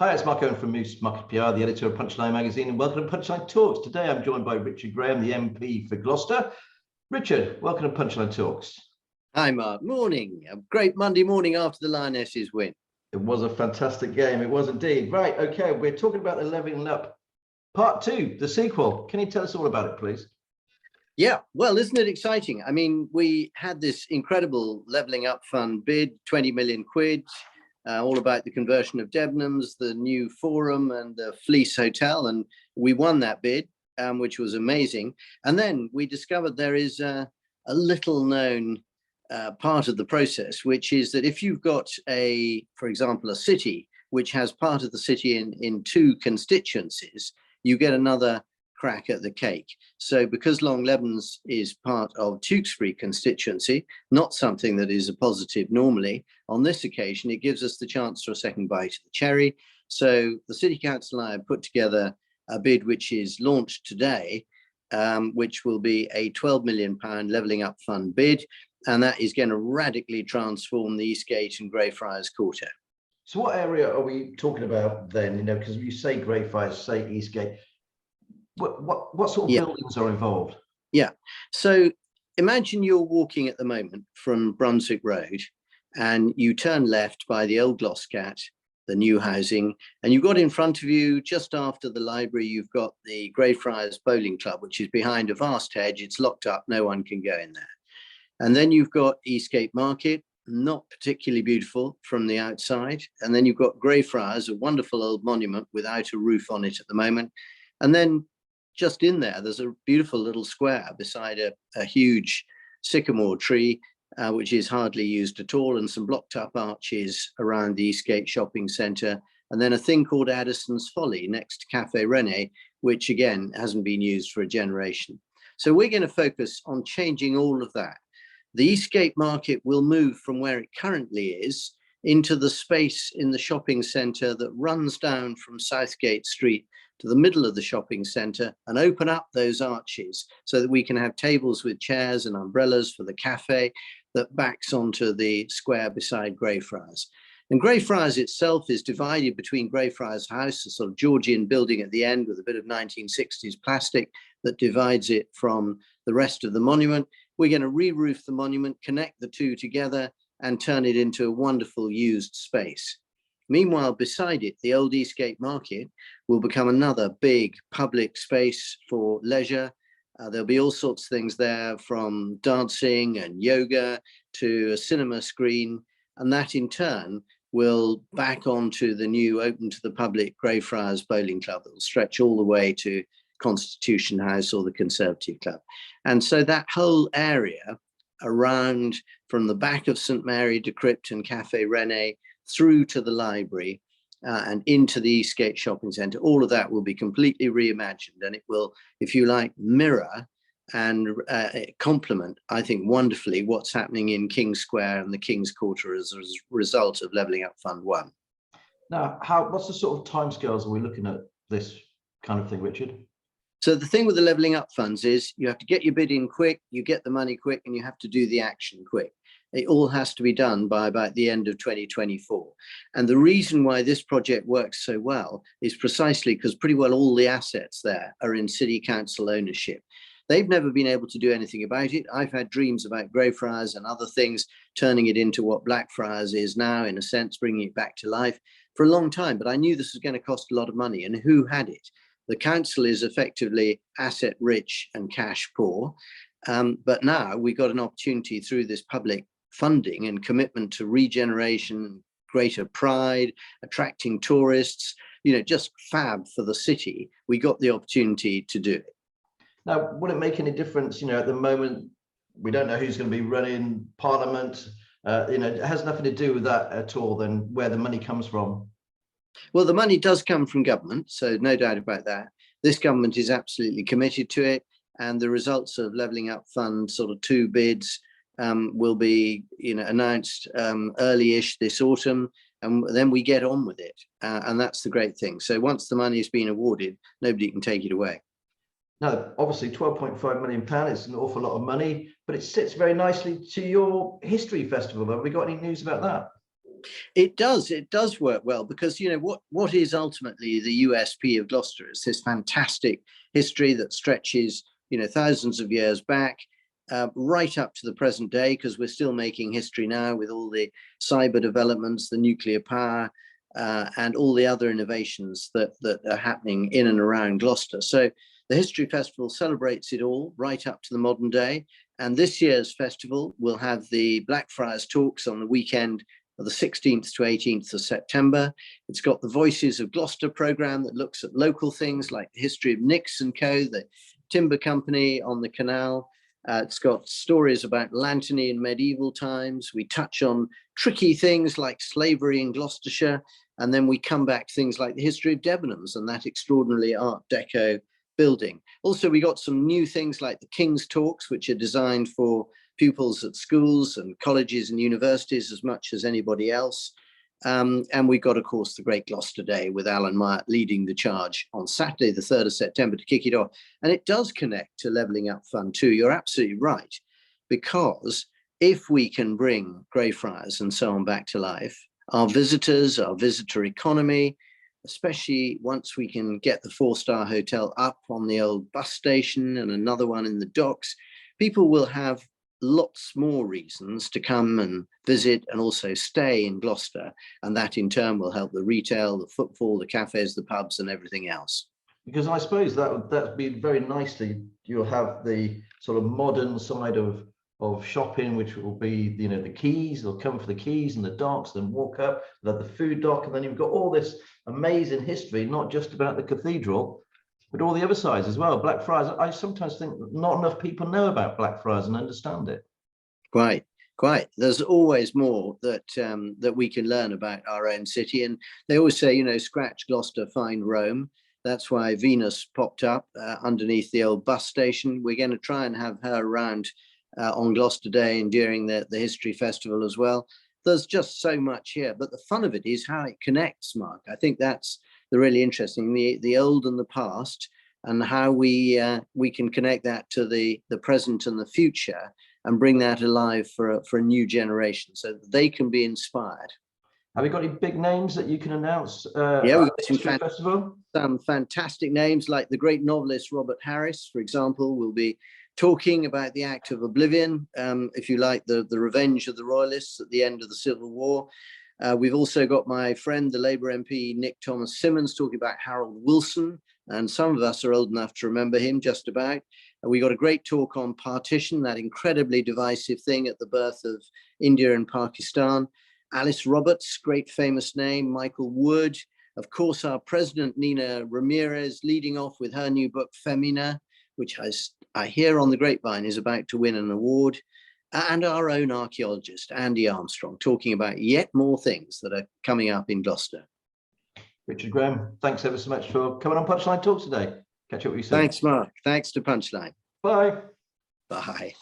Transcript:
Hi, it's Mark Owen from Moose Market PR, the editor of Punchline Magazine, and welcome to Punchline Talks. Today I'm joined by Richard Graham, the MP for Gloucester. Richard, welcome to Punchline Talks. Hi, Mark. Morning. A great Monday morning after the Lionesses win. It was a fantastic game. It was indeed. Right, okay, we're talking about the Levelling Up Part 2, the sequel. Can you tell us all about it, please? Yeah, well, isn't it exciting? I mean, we had this incredible Levelling Up Fund bid, 20 million quid, all about the conversion of Debenhams, the new forum and the Fleece Hotel. And we won that bid, which was amazing. And then we discovered there is a little known part of the process, which is that if you've got for example, a city which has part of the city in two constituencies, you get another crack at the cake. So because Long Levens is part of Tewkesbury constituency, not something that is a positive normally, on this occasion it gives us the chance for a second bite of the cherry. So the City Council and I have put together a bid which is launched today, which will be a £12 million Levelling Up Fund bid, and that is going to radically transform the Eastgate and Greyfriars Quarter. So what area are we talking about then? You know, because you say Greyfriars, say Eastgate. What sort of buildings are involved? Yeah, so imagine you're walking at the moment from Brunswick Road and you turn left by the old Gloucester, the new housing, and you've got in front of you, just after the library, you've got the Greyfriars Bowling Club, which is behind a vast hedge. It's locked up, no one can go in there. And then you've got Eastgate Market, not particularly beautiful from the outside. And then you've got Greyfriars, a wonderful old monument without a roof on it at the moment. And then just in there, there's a beautiful little square beside a huge sycamore tree, which is hardly used at all, and some blocked up arches around the Eastgate shopping centre, and then a thing called Addison's Folly next to Cafe Rene, which again hasn't been used for a generation. So we're going to focus on changing all of that. The Eastgate Market will move from where it currently is into the space in the shopping centre that runs down from Southgate Street to the middle of the shopping centre and open up those arches so that we can have tables with chairs and umbrellas for the cafe that backs onto the square beside Greyfriars. And Greyfriars itself is divided between Greyfriars House, a sort of Georgian building at the end with a bit of 1960s plastic that divides it from the rest of the monument. We're going to re-roof the monument, connect the two together and turn it into a wonderful used space. Meanwhile, beside it, the old Eastgate Market will become another big public space for leisure. There'll be all sorts of things there, from dancing and yoga to a cinema screen, and that in turn will back onto the new open to the public Greyfriars Bowling Club that will stretch all the way to Constitution House or the Conservative Club. And so that whole area around, from the back of St Mary de Crypt and Cafe Rene through to the library and into the Eastgate shopping centre, all of that will be completely reimagined, and it will, if you like, mirror and complement, I think, wonderfully what's happening in King's Square and the King's Quarter as a result of Levelling Up Fund 1. Now, what's the sort of timescales are we looking at this kind of thing, Richard? So the thing with the Levelling Up funds is you have to get your bid in quick, you get the money quick, and you have to do the action quick. It all has to be done by about the end of 2024. And the reason why this project works so well is precisely because pretty well all the assets there are in City Council ownership. They've never been able to do anything about it. I've had dreams about Greyfriars and other things, turning it into what Blackfriars is now, in a sense, bringing it back to life for a long time. But I knew this was going to cost a lot of money, and who had it? The council is effectively asset rich and cash poor. But now we got an opportunity through this public funding and commitment to regeneration, greater pride, attracting tourists, you know, just fab for the city. We got the opportunity to do it. Now, would it make any difference? You know, at the moment, we don't know who's going to be running Parliament. You know, it has nothing to do with that at all, then where the money comes from. Well, the money does come from government, so no doubt about that. This government is absolutely committed to it, and the results of Levelling Up Fund sort of 2 bids will be, you know, announced early-ish this autumn, and then we get on with it, and that's the great thing. So once the money has been awarded, nobody can take it away. Now, obviously, £12.5 million is an awful lot of money, but it sits very nicely to your history festival. Have we got any news about that? It does work well because, you know, what is ultimately the USP of Gloucester is this fantastic history that stretches, you know, thousands of years back, right up to the present day, because we're still making history now with all the cyber developments, the nuclear power, and all the other innovations that are happening in and around Gloucester. So the History Festival celebrates it all right up to the modern day. And this year's festival will have the Blackfriars Talks on the weekend of the 16th to 18th of September. It's got the Voices of Gloucester programme that looks at local things like the history of Nix & Co, the timber company on the canal. It's got stories about Lantany in medieval times. We touch on tricky things like slavery in Gloucestershire. And then we come back to things like the history of Debenhams and that extraordinarily Art Deco building. Also, we got some new things like the King's Talks, which are designed for pupils at schools and colleges and universities as much as anybody else. And we got, of course, the Great Gloucester Day with Alan Myatt leading the charge on Saturday, the 3rd of September to kick it off. And it does connect to Levelling Up Fund too. You're absolutely right, because if we can bring Greyfriars and so on back to life, our visitors, our visitor economy, especially once we can get the 4-star hotel up on the old bus station and another one in the docks, people will have lots more reasons to come and visit and also stay in Gloucester. And that in turn will help the retail, the footfall, the cafes, the pubs and everything else. Because I suppose that'd be very nicely, you'll have the sort of modern side of shopping, which will be, you know, the quays. They'll come for the quays and the docks, then walk up, they'll have the food dock, and then you've got all this amazing history, not just about the cathedral, but all the other sides as well. Blackfriars, I sometimes think not enough people know about Blackfriars and understand it. Quite. There's always more that that we can learn about our own city. And they always say, you know, scratch Gloucester, find Rome. That's why Venus popped up underneath the old bus station. We're going to try and have her around on Gloucester Day and during the History Festival as well. There's just so much here, but the fun of it is how it connects, Mark. I think that's the really interesting, the old and the past, and how we can connect that to the present and the future and bring that alive for a new generation so that they can be inspired. Have you got any big names that you can announce? Yeah, we've got some fantastic names, like the great novelist Robert Harris, for example, will be talking about the Act of Oblivion, if you like, the revenge of the Royalists at the end of the Civil War. We've also got my friend, the Labour MP, Nick Thomas Simmons, talking about Harold Wilson. And some of us are old enough to remember him just about. We got a great talk on partition, that incredibly divisive thing at the birth of India and Pakistan. Alice Roberts, great famous name, Michael Wood. Of course, our president, Nina Ramirez, leading off with her new book, Femina, which I hear on the grapevine is about to win an award. And our own archaeologist, Andy Armstrong, talking about yet more things that are coming up in Gloucester. Richard Graham, thanks ever so much for coming on Punchline Talks today. Catch up with you soon. Thanks, Mark. Thanks to Punchline. Bye. Bye.